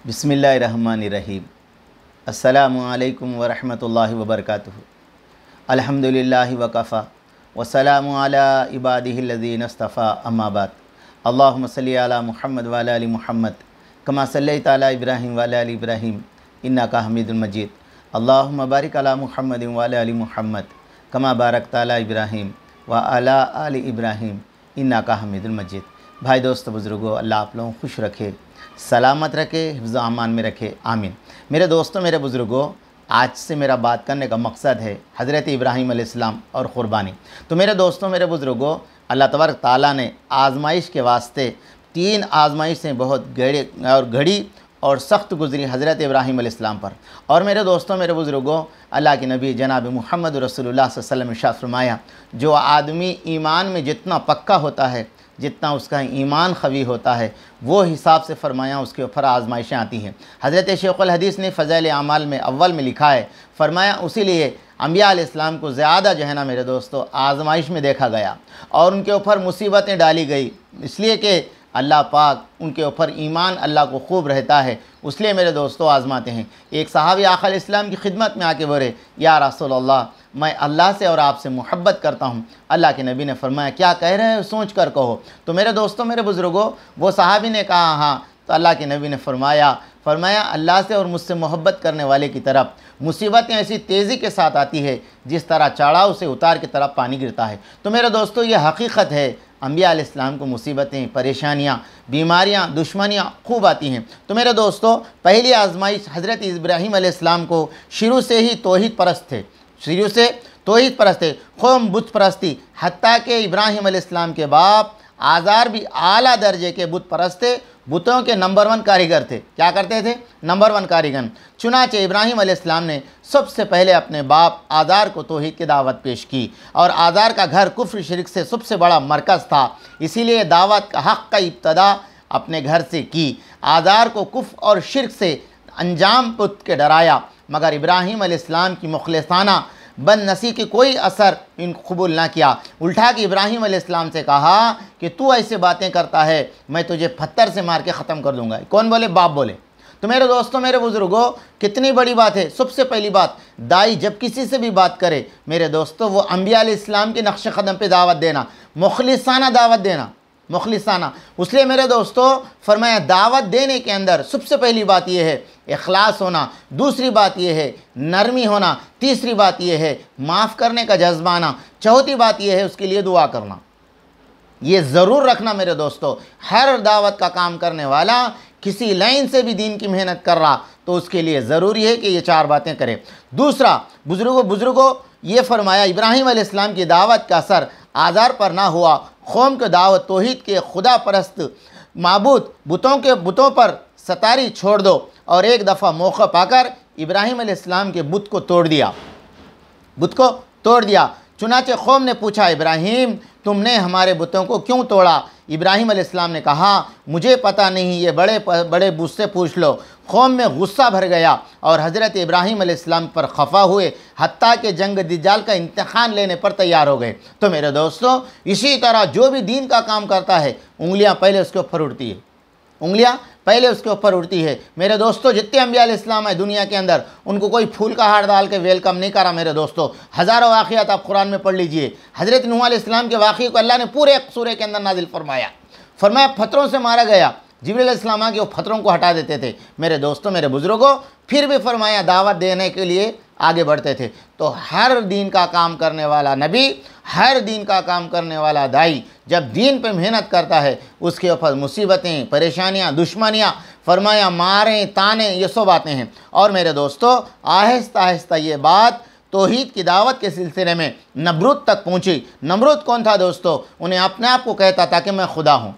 बिस्मिल्लाहिर्रहमानिर्रहीम। अस्सलामु अलैकुम वरहमतुल्लाहि वबरकातुहू। अल्हम्दुलिल्लाहि वकफ़ा वस्सलामु अला इबादिहिल्लज़ीना इस्तफ़ा अम्मा बाद। अल्लाहुम्मा सल्लि अला मुहम्मद व अला आलि मुहम्मद कमा सल्लैता अला इब्राहीम व अला आलि इब्राहीम इन्नका हमीदुल मजीद। अल्लाहुम्मा बारिक अला मुहम्मद व अला आलि मुहम्मद कमा बारकता अला इब्राहीम व अला आलि इब्राहीम इन्नका हमीदुल मजीद। भाई दोस्तों बुज़ुर्गों, अल्लाह आप लोगों को खुश रखे, सलामत रखे, हिफ्ज़ अमान में रखे, आमीन। मेरे दोस्तों, मेरे बुज़ुर्गों, आज से मेरा बात करने का मकसद है हज़रत इब्राहीम अलैहिस्सलाम और क़ुरबानी। तो मेरे दोस्तों, मेरे बुज़ुर्गों, अल्लाह तबारक ताला ने आज़माइश के वास्ते 3 आज़माइशें बहुत घड़ी और सख्त गुज़री हज़रत इब्राहीम अलैहिस्सलाम पर। और मेरे दोस्तों, मेरे बुज़ुर्गों, अल्लाह के नबी जनाब मुहम्मद रसूलुल्लाह सल्लल्लाहु अलैहि वसल्लम ने इरशाद फरमाया, जो आदमी ईमान में जितना पक्का होता है, जितना उसका ईमान ख़वी होता है, वो हिसाब से फरमाया उसके ऊपर आज़माइशें आती हैं। हज़रत शेख़ुल हदीस ने फ़ज़ाइल आमाल में अव्वल में लिखा है, फरमाया उसीलिए अम्बिया अलैहिस्सलाम को ज़्यादा जो है ना मेरे दोस्तों आज़माइश में देखा गया और उनके ऊपर मुसीबतें डाली गई, इसलिए कि अल्लाह पाक उनके ऊपर ईमान अल्लाह को खूब रहता है, इसलिए मेरे दोस्तों आज़माते हैं। एक सहाबी आका अलैहिस्सलाम की खिदमत में आके बोले, या रसूल अल्लाह, मैं अल्लाह से और आपसे मोहब्बत करता हूँ। अल्लाह के नबी ने फरमाया, क्या कह रहे हो, सोच कर कहो। तो मेरे दोस्तों, मेरे बुज़ुर्गों, वो सहाबी ने कहा हाँ। तो अल्लाह के नबी ने फरमाया अल्लाह से और मुझसे मोहब्बत करने वाले की तरफ मुसीबतें ऐसी तेज़ी के साथ आती है जिस तरह चढ़ाव से उतार की तरफ पानी गिरता है। तो मेरे दोस्तों, ये हकीकत है, अम्बिया अलैहिस्सलाम को मुसीबतें, परेशानियाँ, बीमारियाँ, दुश्मनियाँ खूब आती हैं। तो मेरे दोस्तों, पहली आज़माइश हज़रत इब्राहीम अलैहिस्सलाम को शुरू से ही तौहीद परस्त थे, शुरू से तौहीद परस्त थे, कौम बुत परस्ती, हत्ता के इब्राहीम अलैहिस्सलाम के बाप आज़ार भी आला दर्जे के बुत परस्त थे, बुतों के नंबर 1 कारीगर थे। क्या करते थे? नंबर 1 कारीगर। चुनाचे इब्राहीम अलैहिस्सलाम ने सबसे पहले अपने बाप आज़ार को तौहीद की दावत पेश की और आज़ार का घर कुफ्र शिरक से सबसे बड़ा मरकज़ था, इसीलिए दावत का हक़ का इब्तदा अपने घर से की। आज़ार को कुफ्र और शिरक से अंजाम पुत के डराया, मगर इब्राहीम अलैहिस्सलाम की मुखलिसाना बदनसी की कोई असर इनको कबूल ना किया। उल्टा कि इब्राहीम अलैहिस्सलाम से कहा कि तू ऐसे बातें करता है, मैं तुझे पत्थर से मार के ख़त्म कर दूंगा। कौन बोले? बाप बोले। तो मेरे दोस्तों, मेरे बुज़ुर्गों, कितनी बड़ी बात है। सबसे पहली बात, दाई जब किसी से भी बात करे मेरे दोस्तों, वो अम्बिया अलैहिस्सलाम के नक्श क़दम पे दावत देना, मुखलिसाना दावत देना, मुखलिसाना। इसलिए मेरे दोस्तों फरमाया, दावत देने के अंदर सबसे पहली बात यह है इखलास होना, दूसरी बात यह है नरमी होना, तीसरी बात यह है माफ़ करने का जज्बा आना, चौथी बात यह है उसके लिए दुआ करना। ये ज़रूर रखना मेरे दोस्तों, हर दावत का काम करने वाला किसी लाइन से भी दीन की मेहनत कर रहा तो उसके लिए ज़रूरी है कि ये 4 बातें करे। दूसरा, बुज़ुर्गों ये फरमाया इब्राहीम अलैहिस्सलाम की दावत का असर आज़ार पर ना हुआ। कौम के दावत तौहीद के खुदा परस्त माबूद बुतों पर सतारी छोड़ दो। और एक दफ़ा मौका पाकर इब्राहीम अलैहिस्सलाम के बुत को तोड़ दिया। चुनाचे कौम ने पूछा, इब्राहीम तुमने हमारे बुतों को क्यों तोड़ा? इब्राहीम अलैहिस्सलाम ने कहा, मुझे पता नहीं, ये बड़े बुत से पूछ लो। कौम में गुस्सा भर गया और हज़रत इब्राहीम अलैहिस्सलाम पर खफा हुए, हत्ता के जंग दज्जाल का इम्तिहान लेने पर तैयार हो गए। तो मेरे दोस्तों, इसी तरह जो भी दीन का काम करता है, उंगलियां पहले उसके ऊपर उड़ती है, उंगलियां पहले उसके ऊपर उड़ती है। मेरे दोस्तों, जितने अम्बिया अलैहिस्सलाम है दुनिया के अंदर, उनको कोई फूल का हार डाल के वेलकम नहीं करा। मेरे दोस्तों, हज़ारों वाक़ियात आप कुरान में पढ़ लीजिए। हज़रत नूह अलैहिस्सलाम के वाक़े को अल्लाह ने पूरे एक सूरे के अंदर नाजिल फरमाया पत्थरों से मारा गया। जिब्रील अलैहिस्सलाम आके वो पत्थरों को हटा देते थे। मेरे दोस्तों, मेरे बुज़ुर्गों, फिर भी फरमाया दावत देने के लिए आगे बढ़ते थे। तो हर दीन का काम करने वाला नबी, हर दीन का काम करने वाला दाई जब दीन पे मेहनत करता है, उसके ऊपर मुसीबतें, परेशानियाँ, दुश्मनियाँ, फरमाया मारें, ताने, ये सब बातें हैं। और मेरे दोस्तों, आहिस्ता आहिस्ता ये बात तौहीद की दावत के सिलसिले में नमरूद तक पहुँची। नमरूद कौन था दोस्तों? उन्हें अपने आप को कहता था कि मैं खुदा हूँ,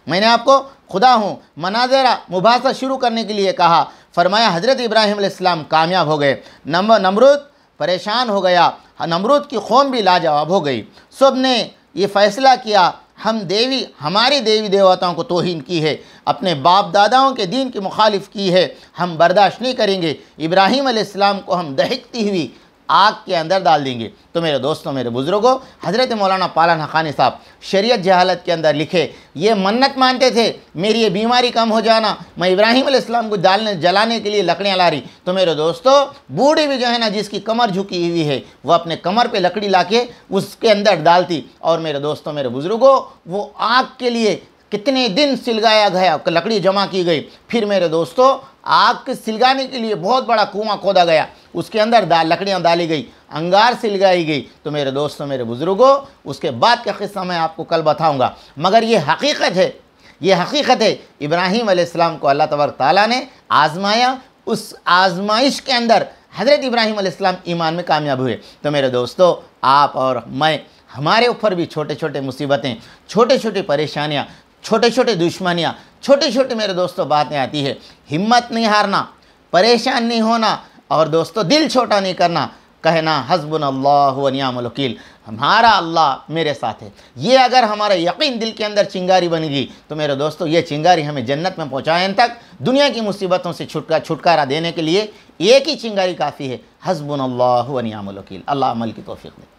मैंने आपको खुदा हूँ। मनाज़रा मुबासा शुरू करने के लिए कहा। फरमाया हज़रत इब्राहीम अलैहिस्सलाम कामयाब हो गए। नमरूद परेशान हो गया, नमरूद की कौम भी लाजवाब हो गई। सब ने ये फ़ैसला किया, हमारी देवी देवताओं को तौहीन की है, अपने बाप दादाओं के दीन की मुखालिफ की है, हम बर्दाश्त नहीं करेंगे। इब्राहीम अलैहिस्सलाम को हम दहकती हुई आग के अंदर डाल देंगे। तो मेरे दोस्तों, मेरे बुज़ुर्गों, हज़रत मौलाना पालन हक़ानी साहब शरीयत जहालत के अंदर लिखे, ये मन्नत मानते थे मेरी ये बीमारी कम हो जाना, मैं इब्राहीम अलैहिस्सलाम को जलाने के लिए लकड़ियाँ ला रही। तो मेरे दोस्तों, बूढ़ी भी जो है ना, जिसकी कमर झुकी हुई है, वो अपने कमर पे लकड़ी लाके उसके अंदर डालती। और मेरे दोस्तों, मेरे बुज़ुर्गों, वो आग के लिए कितने दिन सिलगाया गया, लकड़ी जमा की गई। फिर मेरे दोस्तों, आग के सिलगाने के लिए बहुत बड़ा कुआं खोदा गया, उसके अंदर लकड़ियाँ डाली गई, अंगार सिलगाई गई। तो मेरे दोस्तों, मेरे बुज़ुर्गों, उसके बाद का क़िस्सा मैं आपको कल बताऊँगा, मगर ये हकीकत है, ये हकीकत है। इब्राहीम अलैहिस्सलाम को अल्लाह तबारक तआला ने आज़माया, उस आज़माइश के अंदर हज़रत इब्राहीम अलैहिस्सलाम ईमान में कामयाब हुए। तो मेरे दोस्तों, आप और मैं, हमारे ऊपर भी छोटे छोटे मुसीबतें, छोटे छोटे परेशानियाँ, छोटे छोटे दुश्मनियाँ, छोटे छोटे मेरे दोस्तों बातें आती है। हिम्मत नहीं हारना, परेशान नहीं होना, और दोस्तों दिल छोटा नहीं करना, कहना हस्बुनल्लाहु व निअमल वकील, हमारा अल्लाह मेरे साथ है। ये अगर हमारा यकीन दिल के अंदर चिंगारी बनेगी, तो मेरे दोस्तों ये चिंगारी हमें जन्नत में पहुँचाए तक, दुनिया की मुसीबतों से छुटकारा देने के लिए एक ही चिंगारी काफ़ी है, हस्बुनल्लाहु व निअमल वकील। अल्लाह अमल की तौफीक दे।